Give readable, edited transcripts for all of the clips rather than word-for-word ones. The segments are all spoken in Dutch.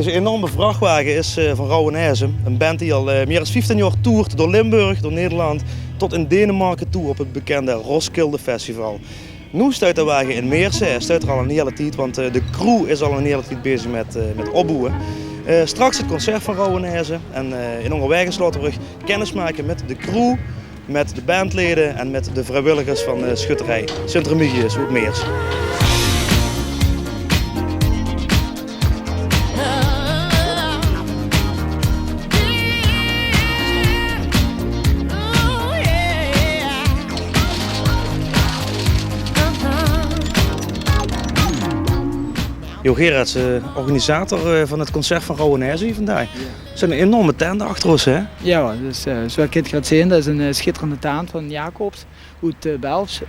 Deze enorme vrachtwagen is van Rauwenijzen. Een band die al meer dan 15 jaar toert door Limburg, door Nederland, tot in Denemarken toe op het bekende Roskilde Festival. Nu staat de wagen in Meersen, hij staat er al een hele tijd, want de crew is al een hele tijd bezig met opbouwen. Straks het concert van Rauwenijzen en in onderweg laten we kennis maken met de crew, met de bandleden en met de vrijwilligers van de schutterij Sint-Remigius uit Meersen. Jo Gerards, organisator van het concert van Rauwenijzen hier vandaag. Er zijn een enorme tent achter ons, hè? Ja, dus zoals je het gaat zien, dat is een schitterende tent van Jacobs uit België.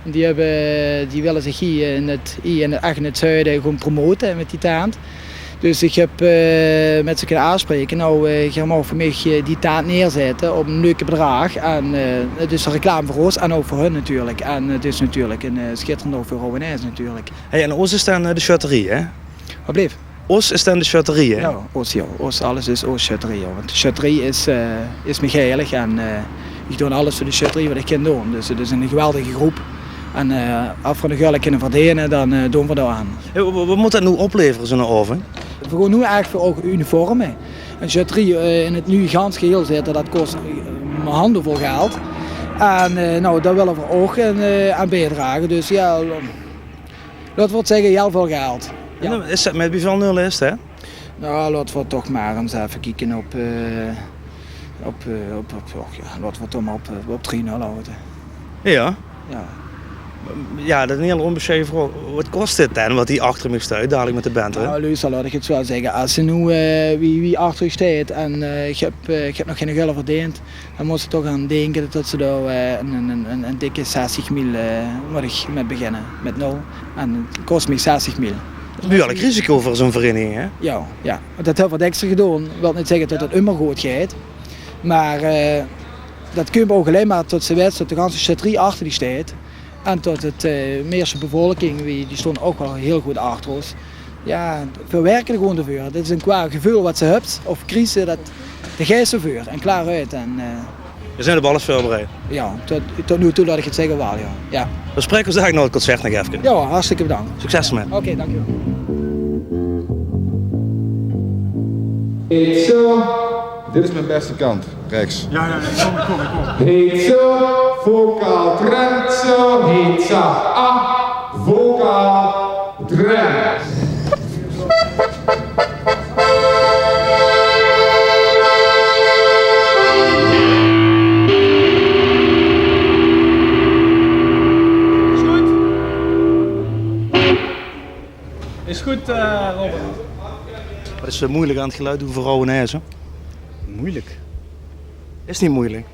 Die willen zich hier in het zuiden gewoon promoten met die tent. Dus ik heb met ze kunnen aanspreken, gaan we voor mij die tent neerzetten op een leuke bedrag. En het is een reclame voor ons en ook voor hun natuurlijk. En het is natuurlijk een schitterend ook voor Rauwenijzen natuurlijk. Hey, en Os is dan de charterie, hè? Wat bleef? Os is dan de charterie, hè? Ja, Os, alles is Os charterie. Want de charterie is me heilig en ik doe alles voor de charterie wat ik kan doen. Dus het is een geweldige groep. En als we nog wel kunnen verdienen, dan doen we dat aan. Hey, wat moet dat nu opleveren, zo'n oven? We gaan nu eigenlijk voor ook uniformen. Een charterie in het nu gans geheel zetten, dat kost mijn handen vol geld. En daar willen we ook aan bijdragen. Dus ja, laten we het zeggen, heel veel geld. Ja. Is dat met hoeveel nul is het, hè? Nou, laten we toch maar eens even kijken laten we toch maar op 3-0 houden. Ja? Ja. Ja, dat is een heel onbescheiden vraag. Wat kost dit dan, wat die achter me staat, dadelijk met de band, hè? Nou, luister, laat ik het zo zeggen. Als ze nu wie achter je staat en ik heb nog geen gulden verdiend, dan moet ze toch aan denken dat ze daar een dikke 60 mil moet ik met beginnen, met 0. En het kost me 60 mil. Dat is nu al een risico voor zo'n vereniging, hè? Ja. Dat heeft wat extra gedaan. Ik wil niet zeggen dat het immer goed gaat. Maar dat kun je ook alleen maar tot ze wedstrijd, de ganse charterie achter die staat. En tot het Meerse bevolking, die stond ook wel heel goed achter ons. Ja, we werken er gewoon ervoor. Dit is een qua gevoel wat ze hebt, of crisis, dat de geest ervoor en klaar uit. En, we zijn op alles voorbereid. Ja, tot nu toe laat ik het zeggen wel, ja. We spreken ons eigenlijk nog het concert nog even. Ja, hartstikke bedankt. Succes met. Oké, dank u. Heet zo. Dit is mijn beste kant, rechts. Ja, kom. Heet zo, vocaal trend zo, heet zo, vocaal trend. Is goed, Robert. Wat is moeilijk aan het geluid doen voor Rauwenijzen? Moeilijk. Is niet moeilijk.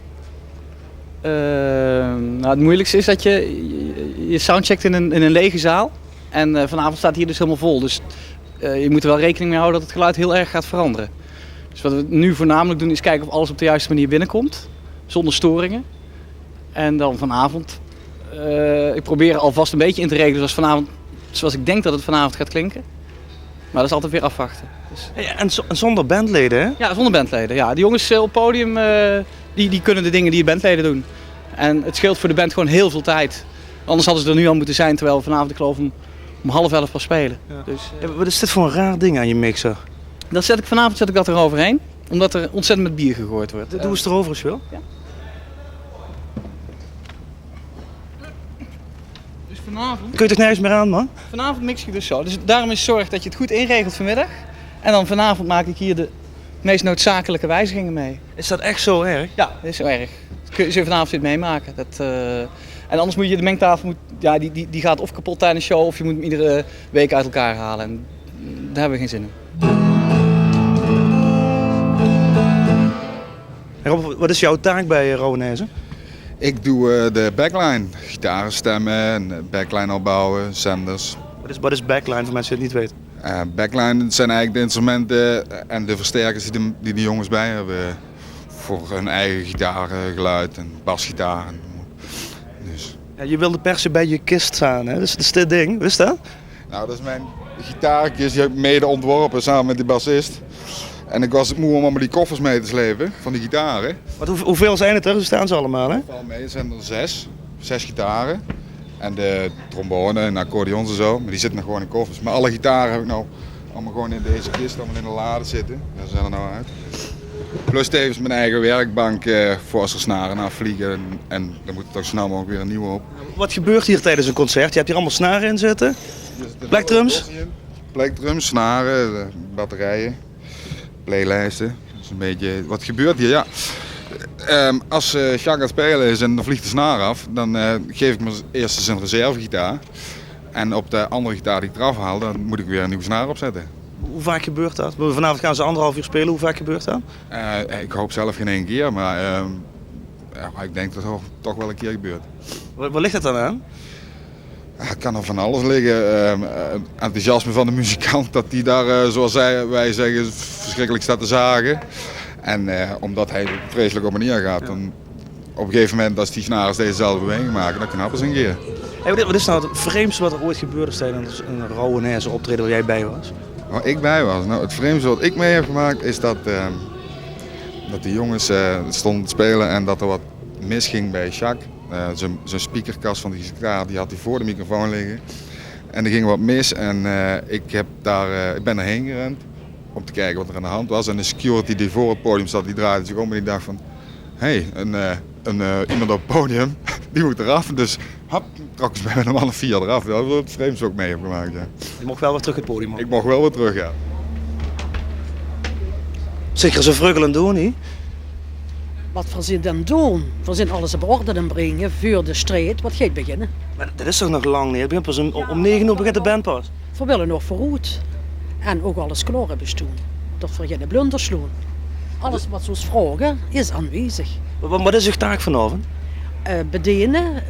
Het moeilijkste is dat je soundcheckt in een lege zaal. En vanavond staat hier dus helemaal vol. Dus je moet er wel rekening mee houden dat het geluid heel erg gaat veranderen. Dus wat we nu voornamelijk doen is kijken of alles op de juiste manier binnenkomt. Zonder storingen. En dan vanavond, ik probeer alvast een beetje in te regelen zoals ik denk dat het vanavond gaat klinken. Maar dat is altijd weer afwachten. Dus... Hey, en zonder bandleden, hè? Ja, zonder bandleden. Ja. Die jongens op het podium die kunnen de dingen die bandleden doen. En het scheelt voor de band gewoon heel veel tijd. Anders hadden ze er nu al moeten zijn, terwijl we vanavond, ik geloof, om 10:30 pas spelen. Ja. Dus, wat is dit voor een raar ding aan je mixer? Vanavond zet ik dat eroverheen, omdat er ontzettend met bier gegooid wordt. Doe eens erover als je wil. Ja. Dus vanavond... Kun je toch nergens meer aan, man? Vanavond mix ik dus zo. Dus daarom is zorg dat je het goed inregelt vanmiddag. En dan vanavond maak ik hier de meest noodzakelijke wijzigingen mee. Is dat echt zo erg? Ja, dat is zo erg. Dat zul je vanavond zitten meemaken. En anders moet je de mengtafel, die gaat of kapot tijdens de show of je moet hem iedere week uit elkaar halen. En daar hebben we geen zin in. En Rob, wat is jouw taak bij Rauwenijzen? Ik doe de backline, gitaren stemmen en backline opbouwen, zenders. Wat is backline voor mensen die het niet weten? Backline zijn eigenlijk de instrumenten en de versterkers die de jongens bij hebben. Voor hun eigen gitarengeluid en basgitaar. Dus. Ja, je wilde per se bij je kist staan, hè? Dus dat is dit ding, wist je dat? Nou, dat is mijn gitaartjes, die heb ik mede ontworpen samen met die bassist. En ik was moe om allemaal die koffers mee te slepen van die gitaren. Hoeveel zijn het er? Hoe staan ze allemaal, hè? Val mee, er zijn er 6 gitaren. En de trombone en accordeons en zo, maar die zitten nog gewoon in koffers. Maar alle gitaren heb ik nou allemaal gewoon in deze kist, allemaal in de lade zitten. Daar zijn er nou uit. Plus tevens mijn eigen werkbank voor als er snaren naar vliegen. En dan moet er toch snel mogelijk weer een nieuwe op. Wat gebeurt hier tijdens een concert? Je hebt hier allemaal snaren in zitten. Plekdrums? Plekdrums, snaren, batterijen, playlijsten. Dat is een beetje wat gebeurt hier, ja. Als Jacques aan het spelen is en dan vliegt de snaar af, dan geef ik me eerst eens een reservegitaar. En op de andere gitaar die ik eraf haal, dan moet ik weer een nieuwe snaar opzetten. Hoe vaak gebeurt dat? Vanavond gaan ze 1,5 uur spelen. Hoe vaak gebeurt dat? Ik hoop zelf geen 1 keer, maar ik denk dat het toch wel een keer gebeurt. Waar ligt het dan aan? Het kan er van alles liggen. Enthousiasme van de muzikant, dat die daar, zoals wij zeggen, verschrikkelijk staat te zagen. En omdat hij vreselijk op manier gaat, dan op een gegeven moment als die snaren dezezelfde beweging maken, dan knappen ze een keer. Hey, wat is nou het vreemdste wat er ooit gebeurd is tijdens een Rauwenaise optreden waar jij bij was? Waar ik bij was? Nou, het vreemdste wat ik mee heb gemaakt is dat de jongens stonden te spelen en dat er wat misging bij Jacques. Zijn speakerkast van die gitaar die had hij voor de microfoon liggen. En er ging wat mis en ik ben erheen gerend om te kijken wat er aan de hand was. En de security die voor het podium zat, die draaide zich om en die dacht van... Hé, iemand op het podium, die moet eraf. Dus hap, trok ze bij een man of 4 eraf. Dat was het vreemdste ook mee heb gemaakt, ja. Je mocht wel weer terug het podium op. Ik mocht wel weer terug, ja. Zeker ze vreugelen doen, niet? Wat voor ze dan doen? Voor ze alles op orde brengen voor de strijd. Wat gaat beginnen? Maar dat is toch nog lang niet? Het begint pas om 9 uur begint de band pas. We willen nog vooruit. En ook alles klaar hebben doen. Dat we geen blunders slaan. Alles wat ze ons vragen is aanwezig. Wat is uw taak vanavond? Bedienen,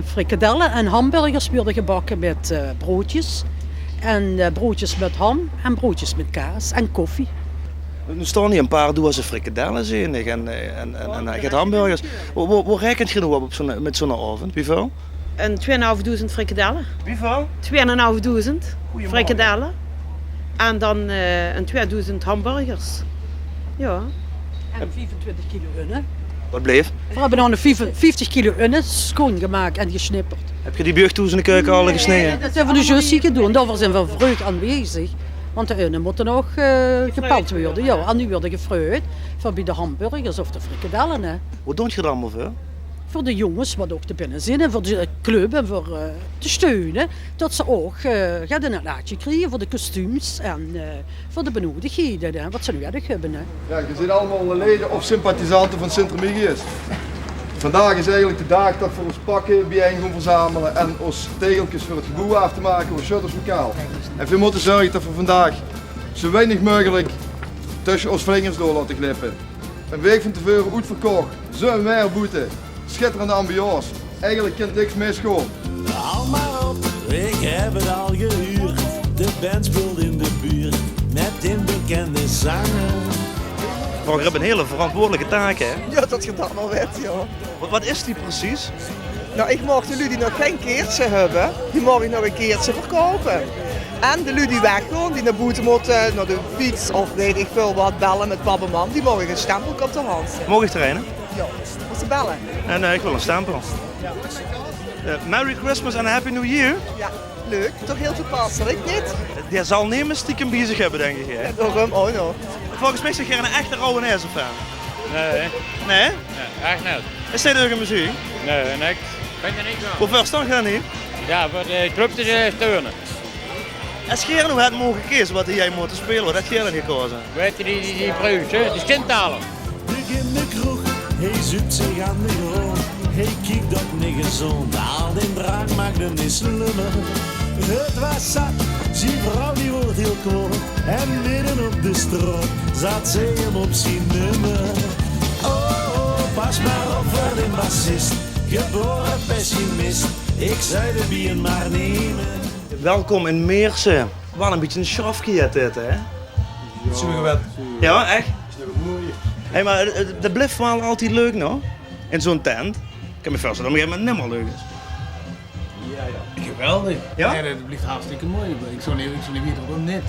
frikadellen en hamburgers worden gebakken met broodjes. En broodjes met ham en broodjes met kaas en koffie. Nu staan hier een paar doen als een frikadellen zenig en hij gaat hamburgers. Hoe rekent je nou op met zo'n avond? Hoeveel? Een 2.500 frikadellen. Hoeveel? 2.500 frikadellen. En dan een 2000 hamburgers. Ja. En 25 kilo unnen. Wat bleef? We hebben dan 50 kilo unnen schoongemaakt en gesnipperd. Heb je die beugtoes in de keuken al gesneden? Dat hebben we dus juist gedaan. Daarvoor zijn we vreugd aanwezig. Want de unnen moeten nog gepeld worden. Ja, en nu worden gefreut voor bij de hamburgers of de frikadellen. Hè. Wat doe je er allemaal voor? Voor de jongens wat ook te binnen zijn en voor de club en voor te steunen. Dat ze ook een laadje krijgen voor de kostuums en voor de benodigdheden. Hè, wat ze nu hebben. Hè. Ja, je zit allemaal leden of sympathisanten van Sint-Remigius. Vandaag is eigenlijk de dag dat we ons pakken bijeen gaan verzamelen en ons tegeltjes voor het gebouw af te maken, ons shutters lokaal. En we moeten zorgen dat we vandaag zo weinig mogelijk tussen ons vingers door laten glippen. Een week van tevoren uitverkocht, zo'n weerboete, schitterende ambiance. Eigenlijk kan niks misgaan. Haal maar op, ik heb het al gehuurd. De band speelt in de buurt met een bekende zanger. We hebben een hele verantwoordelijke taak, hè? Ja, dat je dat wel weet, ja. Wat is die precies? Nou, ik mag de lui die nog geen keertje hebben, die mag ik nog een keertje verkopen. En de lui die weggaan, die naar buiten moeten, naar de fiets of weet ik veel wat, bellen met papa en mam, die mogen een stempel op de hand. Mag ik trainen? Ja, moet ze bellen. En ik wil een stempel. Merry Christmas and a Happy New Year. Ja, leuk. Toch heel toepasselijk, niet? Die zal niet stiekem bezig hebben, denk ik. Hè? Ja, daarom, oh no. Volgens mij zeg jij een echte Rauwenaise fan. Nee. Nee? Nee, echt niet. Is dit ook een muziek? Nee, niks. Ben je niet van. Hoe ver sta je dan niet? Ja, voor de club te steunen. En Scheren hoe het mogen kiezen wat jij moet spelen, wat heb jij dan gekozen? Weet je die bruis, hè? Die skintalen. In de kroeg, hij zoekt zich aan de grond. Hij kijkt op niet gezond, al den drank maakt hem niet slimmer. Het was zat, zijn vrouw die wordt heel koud. En midden op de stroom zat ze hem op zijn nummer. Oh, pas maar op voor de bassist, geboren pessimist. Ik zou de bier maar nemen. Welkom in Meersen. Wel een beetje een schafje dit, hè? Zo gewend. Ja, echt? Hey, maar dat blijft wel altijd leuk, no? In zo'n tent. Ik kan me voorstellen dat het op een gegeven moment niet meer leuk is. Ja. Geweldig. Ja? Nee, dat blijft hartstikke mooi. Ik zou niet weten waarom niet.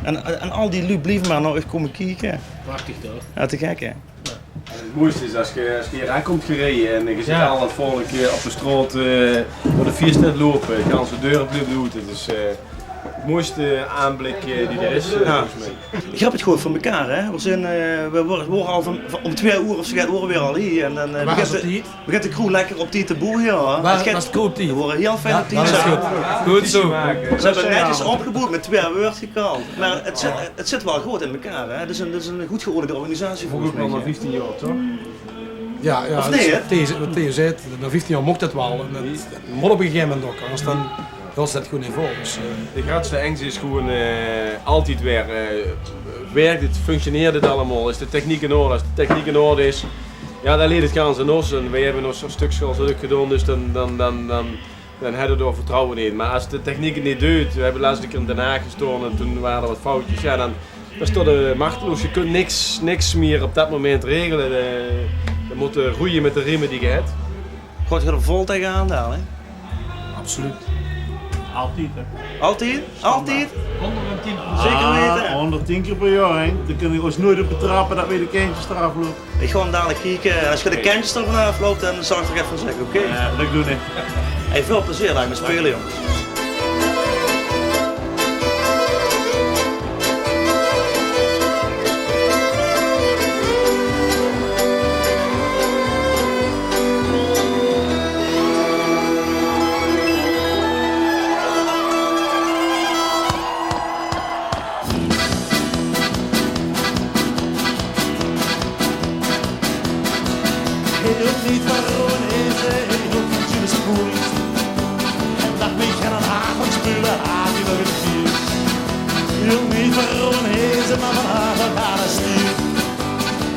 En al die lui blijven maar nog eens komen kijken. Prachtig toch? Ja, te gek hè. Het mooiste is als je hier aankomt gereden en je ziet al dat volk op de straat door de vierstad lopen, je kan de deur blijven doen. Het is het mooiste aanblik die er is. Ja. Je hebt het gewoon van elkaar hè. We worden al om 2 uur of zo gaat het weer al hier. En dan begint de crew lekker op die te boeren. Ja. Waar is het goed die? We worden heel fijn op die. Dat is goed. Goed zo. Ze hebben netjes opgeboekt met 2 woord gekald. Maar het zit wel goed in elkaar hè. Het is een goed geordende organisatie volgens mij. Ook al maar 15 jaar toch? Ja, of nee hè? Wat Theo zei, na 15 jaar mocht het wel. En het moet op een gegeven moment ook, anders dan was dat gewoon in voor. Dus, de grootste angst is gewoon altijd weer, werkt het, functioneert het allemaal, is de techniek in orde? Als de techniek in orde is, ja dan leert het gaan ze nos en wij hebben nog zo'n stuk zoals ook gedaan, dus dan hebben we er vertrouwen in. Maar als de techniek het niet doet, we hebben laatst een keer in Den Haag gestaan en toen waren er wat foutjes, ja dan stond er machteloos. Je kunt niks meer op dat moment regelen. Je moet roeien met de riemen die je hebt. Gaat je er vol tegenaan dan hè? absoluut. Altijd hè? Altijd? Altijd? 110%. Zeker weten? 110 keer per jaar hè. Dan kun je ons nooit op betrappen dat weer de kindjes eraf lopen. Ik ga hem dadelijk kijken. Als je de kindjes er vanaf loopt, dan zal ik er even zeggen, oké? Ja, dat doe ik. Hey, veel plezier, laat me spelen jongens. Niet waarom is het ook niet zo spoed. En dat mij gaan een avond spelen, haat je nog een vier. Heel niet waarom is het, maar van haar van haar stier.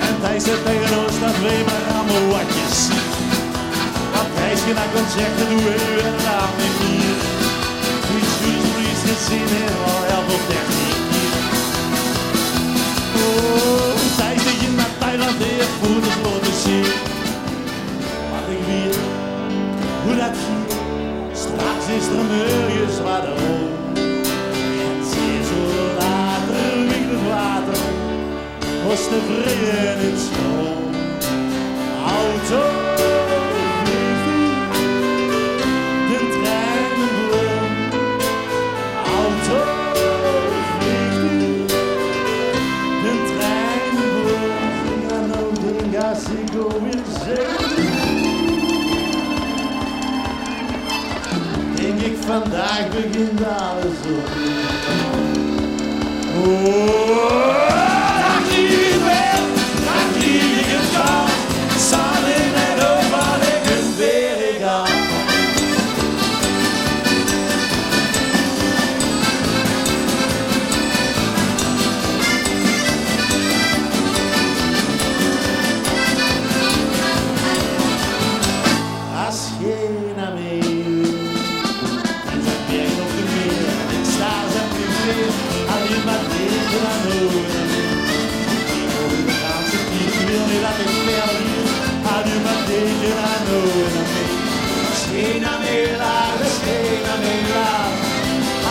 En hij zit tegen ons dat wij maar allemaal wat je ziet. Want hij is geen concerten, doe je en laat me hier. Iets gezien in al heel veel techniek hier. Oh, hij zit in naar Thailand, heeft voeders laten zien. Ik weet hoe dat gaat. Straks is er nergens wat erom. En zeer zo later wiekt het water. Was te vrije in stroom. Auto vliegt de trein een bloem. Auto vliegt de trein een bloem. En nou denk als ik weer zeg. Denk ik vandaag begint alles op. Oh, dat lief wel, dat lief ik het kan. Samen met over ik een weer gaan. Als je naar mij maar tegen aan noden. Ik hoor de ganse tijd, ik wil niet dat ik verder hier. Had u maar tegen aan noden. Scheen aan mij laat, scheen aan mij laat.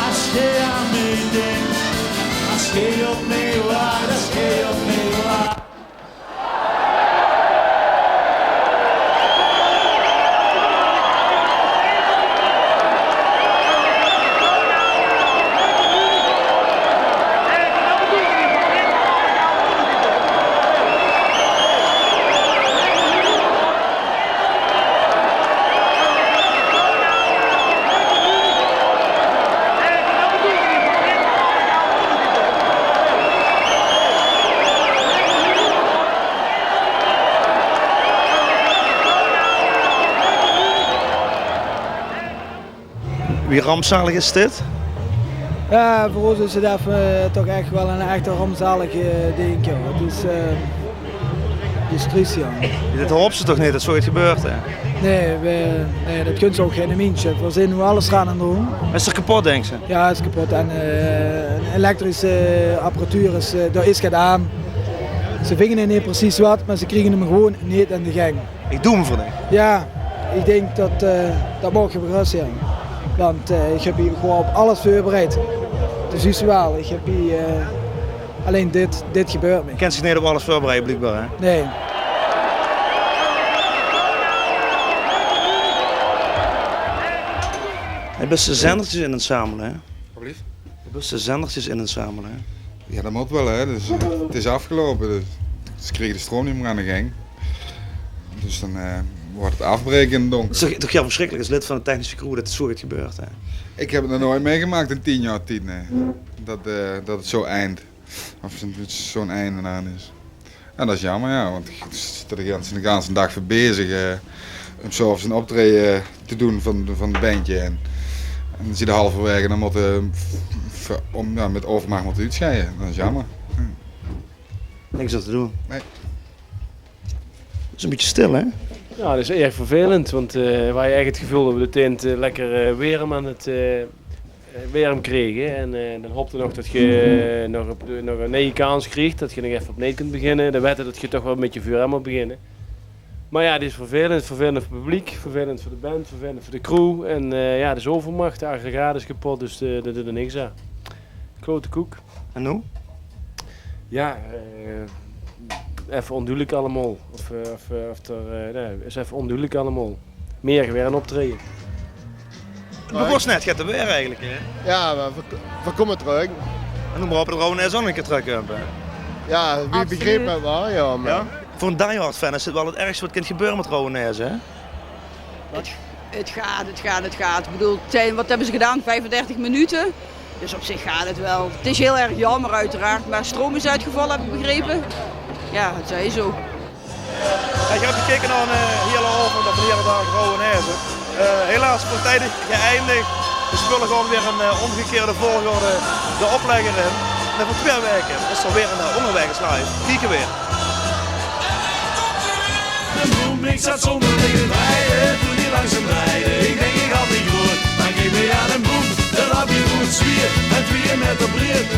Als je aan mij denkt, als je op mij wacht, als je op mij wacht. Wie rampzalig is dit? Ja, voor ons is het even toch echt wel een echte rampzalige ding. Het is triest, ja. Dit hopen ze toch niet dat zoiets gebeurt hè? Nee, dat kunnen ze ook geen mensje. We zijn nu alles gaan en doen. Is er kapot denk ze? Ja, het is kapot. En elektrische apparatuur is, daar is het aan. Ze vingen niet precies wat, maar ze krijgen hem gewoon niet in de gang. Ik doe hem voor niks. Ja, ik denk dat mag je gerust zijn. Want ik heb hier gewoon op alles voorbereid. Dus is wel, ik heb hier alleen dit gebeurt me. Je kent zich niet op alles voorbereiden, blijkbaar, hè? Nee. Je bent de zendertjes in het zamelen, hè? Alsjeblieft? Je bent de zendertjes in het zamelen, hè? Ja, dat moet wel, hè. Dus, het is afgelopen. Dus ze kregen de stroom niet meer aan de gang. Dus dan wordt het afbreken in het donker. Het is toch heel verschrikkelijk als lid van de technische crew dat het zo gebeurt, hè? Ik heb het nog nooit meegemaakt in 10 jaar tijd, nee. Dat het zo eindigt. Of zo'n einde aan is. En dat is jammer, ja, want je zit er de hele dag voor bezig om zo een optreden te doen van het bandje. En dan zie je halverwege en dan moet met overmacht moeten uitscheiden. Dat is jammer. Niks aan te doen. Nee. Het is een beetje stil, hè? Ja, dat is erg vervelend, want waar je echt het gevoel dat we de tent lekker warm aan het warm kregen. En dan hoopte nog dat je nog een nieuwe kans kreeg, dat je nog even opnieuw kunt beginnen. Dan weten dat je toch wel met je vuur moet beginnen. Maar ja, het is vervelend voor het publiek, vervelend voor de band, vervelend voor de crew. En ja, de is overmacht, de aggregaat is kapot, dus dat doet er niks aan. Klote koek. En nu? Ja, even onduidelijk allemaal. Is even onduidelijk allemaal. Meer weer aan optreden. Het begon net, gaat er weer eigenlijk, hè? Ja, we komen terug. En noem maar op, het Rowena is ook een keer terug hebben. Ja, wie begreep het wel, ja. Maar... Ja? Voor een diehard fan is het wel het ergste wat kan gebeuren met Rowena, hè? Het gaat. Ik bedoel, wat hebben ze gedaan? 35 minuten. Dus op zich gaat het wel. Het is heel erg jammer uiteraard, maar stroom is uitgevallen, heb ik begrepen. Ja, het zij zo. Ja, je hebt gekeken naar een hele avond op de hele dag Rowenezen. Helaas voortijdig geëindigd. De spullen gaan weer een omgekeerde volgorde de oplegger in. En voor 2 weken is er weer een onderwijgerslive. Kieken weer. De boom, ik zat zonder liggen rijden, toen die langzaam rijden. Ik denk ik had niet goed, maar ik mee aan een boom. Dat had je goed zwier, het weer met de breed.